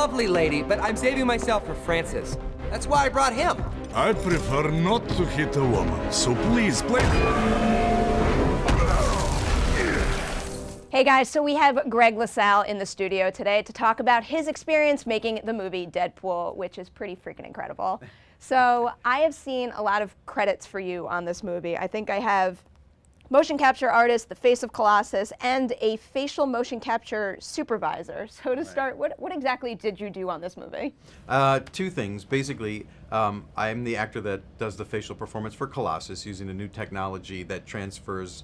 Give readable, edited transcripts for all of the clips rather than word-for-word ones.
lovely lady, but I'm saving myself for Francis. That's why I brought him. I prefer not to hit a woman, so please play. Hey guys, so we have Greg LaSalle in the studio today to talk about his experience making the movie Deadpool, which is pretty freaking incredible. So I have seen a lot of credits for you on this movie. I think I have motion capture artist, the face of Colossus, and a facial motion capture supervisor. So to start, what exactly did you do on this movie? Two things. Basically, I'm the actor that does the facial performance for Colossus using a new technology that transfers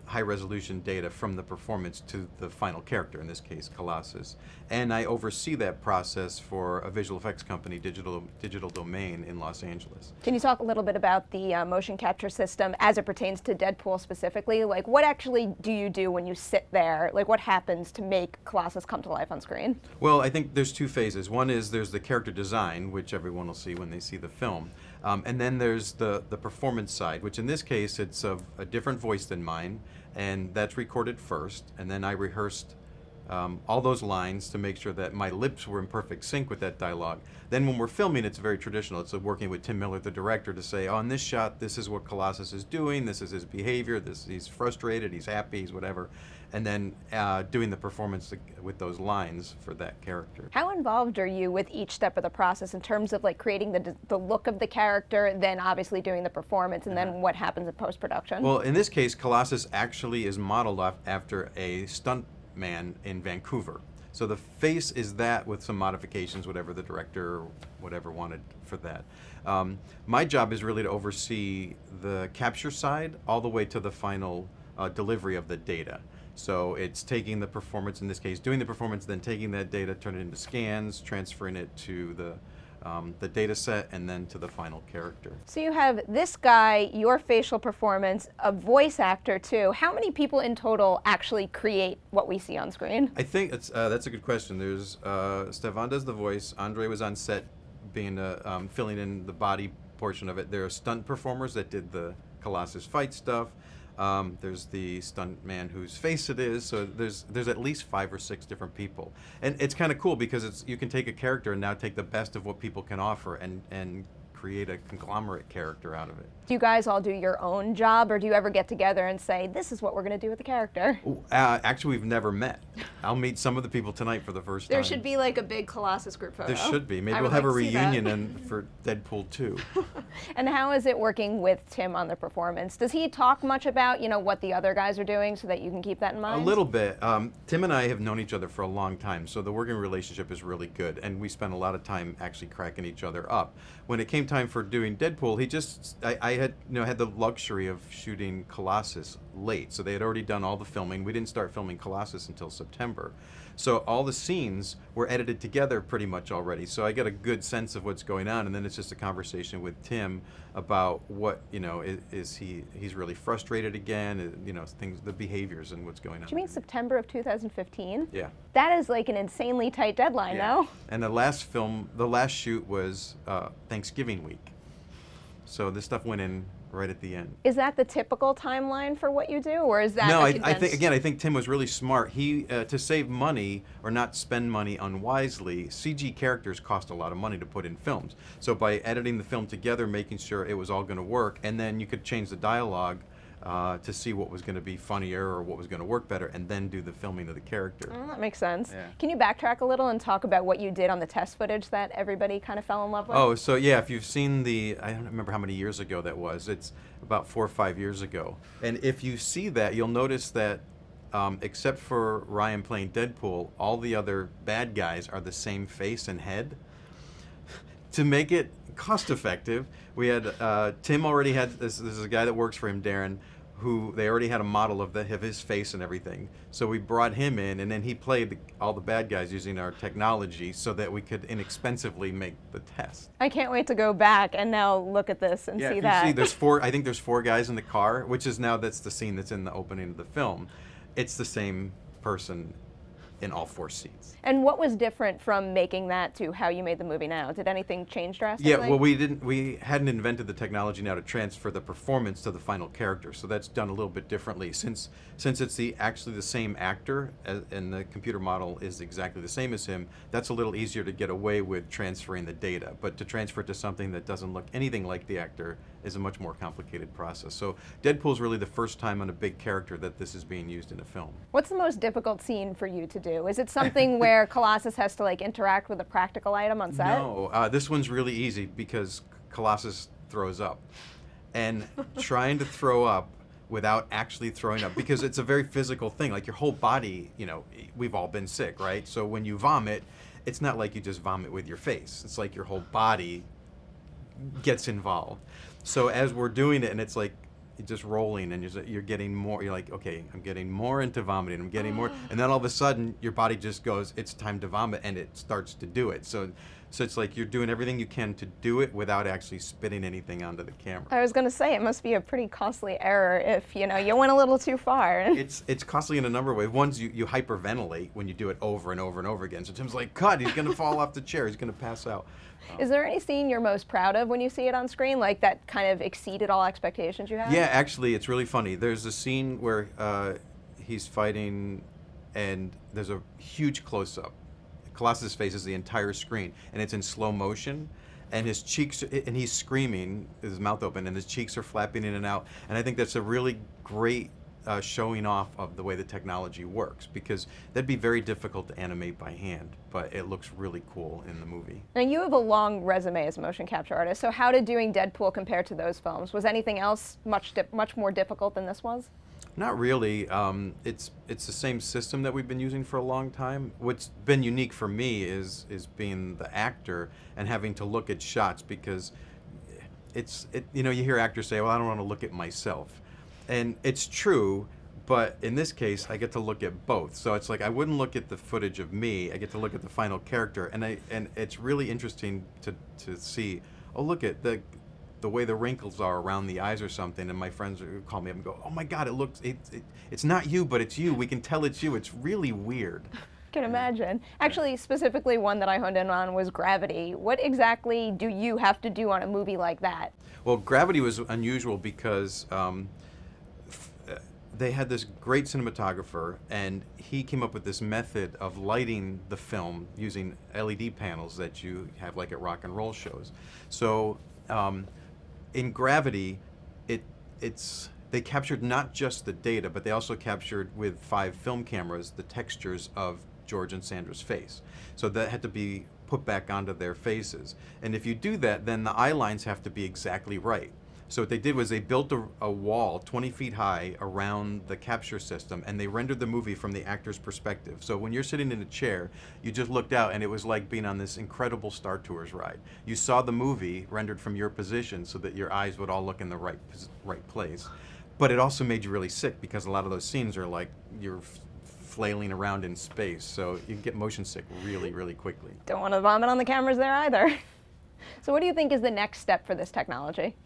high-resolution data from the performance to the final character, in this case, Colossus. And I oversee that process for a visual effects company, Digital Domain, in Los Angeles. Can you talk a little bit about the motion capture system as it pertains to Deadpool specifically? Like, what actually do you do when you sit there? Like, what happens to make Colossus come to life on screen? Well, I think there's two phases. One is there's the character design, which everyone will see when they see the film. And then there's the performance side, which in this case, it's of a different voice than mine, and that's recorded first, and then I rehearsed all those lines to make sure that my lips were in perfect sync with that dialogue. Then when we're filming, it's very traditional. It's working with Tim Miller, the director, to say, oh, in this shot, this is what Colossus is doing, this is his behavior, he's frustrated, he's happy, he's whatever. And then doing the performance with those lines for that character. How involved are you with each step of the process in terms of like creating the look of the character, then obviously doing the performance, and then what happens in post-production? Well, in this case, Colossus actually is modeled after a stunt man in Vancouver. So the face is that with some modifications, whatever the director or whatever wanted for that. My job is really to oversee the capture side all the way to the final delivery of the data. So it's taking the performance, in this case, doing the performance, then taking that data, turning it into scans, transferring it to the data set, and then to the final character. So you have this guy, your facial performance, a voice actor too. How many people in total actually create what we see on screen? I think that's a good question. There's Stefan does the voice. Andre was on set being filling in the body portion of it. There are stunt performers that did the Colossus fight stuff. There's the stunt man whose face it is, so there's at least 5 or 6 different people. And it's kind of cool because you can take a character and now take the best of what people can offer and create a conglomerate character out of it. Do you guys all do your own job, or do you ever get together and say, this is what we're going to do with the character? Actually, we've never met. I'll meet some of the people tonight for the first time. There should be like a big Colossus group photo. There should be. Maybe we'll have a reunion for Deadpool 2. And how is it working with Tim on the performance? Does he talk much about, what the other guys are doing so that you can keep that in mind? A little bit. Tim and I have known each other for a long time, so the working relationship is really good, and we spent a lot of time actually cracking each other up. When it came time for doing Deadpool, I had the luxury of shooting Colossus late, so they had already done all the filming. We didn't start filming Colossus until September. So all the scenes were edited together pretty much already, so I got a good sense of what's going on, and then it's just a conversation with Tim about what, he's really frustrated again, things, the behaviors and what's going on. Do you mean September of 2015? Yeah. That is like an insanely tight deadline, no? And the last shoot was Thanksgiving week. So this stuff went in right at the end. Is that the typical timeline for what you do, or is that No, I think Tim was really smart. He to save money or not spend money unwisely, CG characters cost a lot of money to put in films. So by editing the film together, making sure it was all going to work, and then you could change the dialogue to see what was going to be funnier or what was going to work better, and then do the filming of the character. Oh, that makes sense. Yeah. Can you backtrack a little and talk about what you did on the test footage that everybody kind of fell in love with? Oh, so yeah, if you've seen I don't remember how many years ago that was. It's about 4 or 5 years ago. And if you see that, you'll notice that except for Ryan playing Deadpool, all the other bad guys are the same face and head. To make it cost effective, we had Tim already had this is a guy that works for him, Darren, who they already had a model of his face and everything. So we brought him in, and then he played all the bad guys using our technology so that we could inexpensively make the test. I can't wait to go back and now look at this and see that. Yeah, there's 4. I think there's 4 guys in the car, which is that's the scene that's in the opening of the film. It's the same person in all 4 scenes. And what was different from making that to how you made the movie now? Did anything change drastically? Yeah, well, we hadn't invented the technology now to transfer the performance to the final character, so that's done a little bit differently. Since it's actually the same actor and the computer model is exactly the same as him, that's a little easier to get away with transferring the data. But to transfer it to something that doesn't look anything like the actor is a much more complicated process. So Deadpool's really the first time on a big character that this is being used in a film. What's the most difficult scene for you to do? Is it something where Colossus has to like interact with a practical item on set? No, this one's really easy because Colossus throws up. And trying to throw up without actually throwing up, because it's a very physical thing, like your whole body, you know, we've all been sick, right? So when you vomit, it's not like you just vomit with your face. It's like your whole body gets involved. So as we're doing it, and it's like just rolling, and you're getting more, you're like, okay, I'm getting more into vomiting, I'm getting more, and then all of a sudden your body just goes, it's time to vomit, and it starts to do it. So it's like you're doing everything you can to do it without actually spitting anything onto the camera. I was going to say, it must be a pretty costly error if, you know, you went a little too far. It's costly in a number of ways. One, you hyperventilate when you do it over and over and over again. So Tim's like, cut, he's going to fall off the chair, he's going to pass out. Is there any scene you're most proud of when you see it on screen, like that kind of exceeded all expectations you had? Yeah, actually, it's really funny. There's a scene where he's fighting, and there's a huge close-up. Colossus faces the entire screen, and it's in slow motion, and his cheeks, and he's screaming, his mouth open, and his cheeks are flapping in and out. And I think that's a really great showing off of the way the technology works, because that'd be very difficult to animate by hand, but it looks really cool in the movie. Now, you have a long resume as a motion capture artist, so how did doing Deadpool compare to those films? Was anything else much more difficult than this was? Not really. It's the same system that we've been using for a long time. What's been unique for me is being the actor and having to look at shots, because you know, you hear actors say, well, I don't want to look at myself. And it's true, but in this case, I get to look at both. So it's like I wouldn't look at the footage of me, I get to look at the final character, and it's really interesting to see, oh, look at the way the wrinkles are around the eyes or something, and my friends would call me up and go, oh my God, it's not you, but it's you. We can tell it's you. It's really weird. Can imagine. Actually, specifically one that I honed in on was Gravity. What exactly do you have to do on a movie like that? Well, Gravity was unusual because they had this great cinematographer, and he came up with this method of lighting the film using LED panels that you have like at rock and roll shows. So in Gravity, they captured not just the data, but they also captured with 5 film cameras the textures of George and Sandra's face. So that had to be put back onto their faces. And if you do that, then the eye lines have to be exactly right. So what they did was they built a wall 20 feet high around the capture system, and they rendered the movie from the actor's perspective. So when you're sitting in a chair, you just looked out, and it was like being on this incredible Star Tours ride. You saw the movie rendered from your position so that your eyes would all look in the right place. But it also made you really sick, because a lot of those scenes are like you're flailing around in space. So you can get motion sick really, really quickly. Don't want to vomit on the cameras there either. So what do you think is the next step for this technology?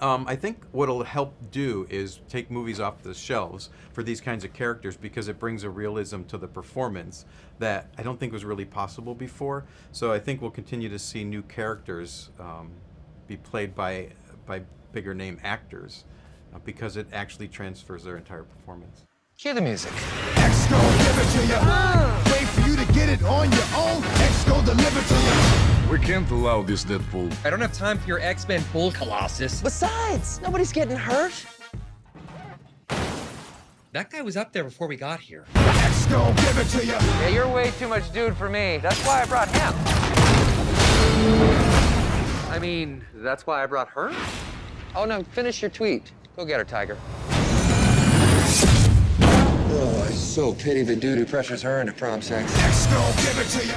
I think what it'll help do is take movies off the shelves for these kinds of characters, because it brings a realism to the performance that I don't think was really possible before. So I think we'll continue to see new characters be played by bigger name actors, because it actually transfers their entire performance. Cue the music. X gon' give it to you. Wait for you to get it on your own. X gon' deliver to you. We can't allow this, Deadpool. I don't have time for your X-Men bull, Colossus. Besides, nobody's getting hurt. That guy was up there before we got here. X gon' give it to you. Yeah, you're way too much dude for me. That's why I brought him. I mean, that's why I brought her? Oh, no, finish your tweet. Go get her, Tiger. Oh, I so pity the dude who pressures her into prom sex. X gon' give it to you.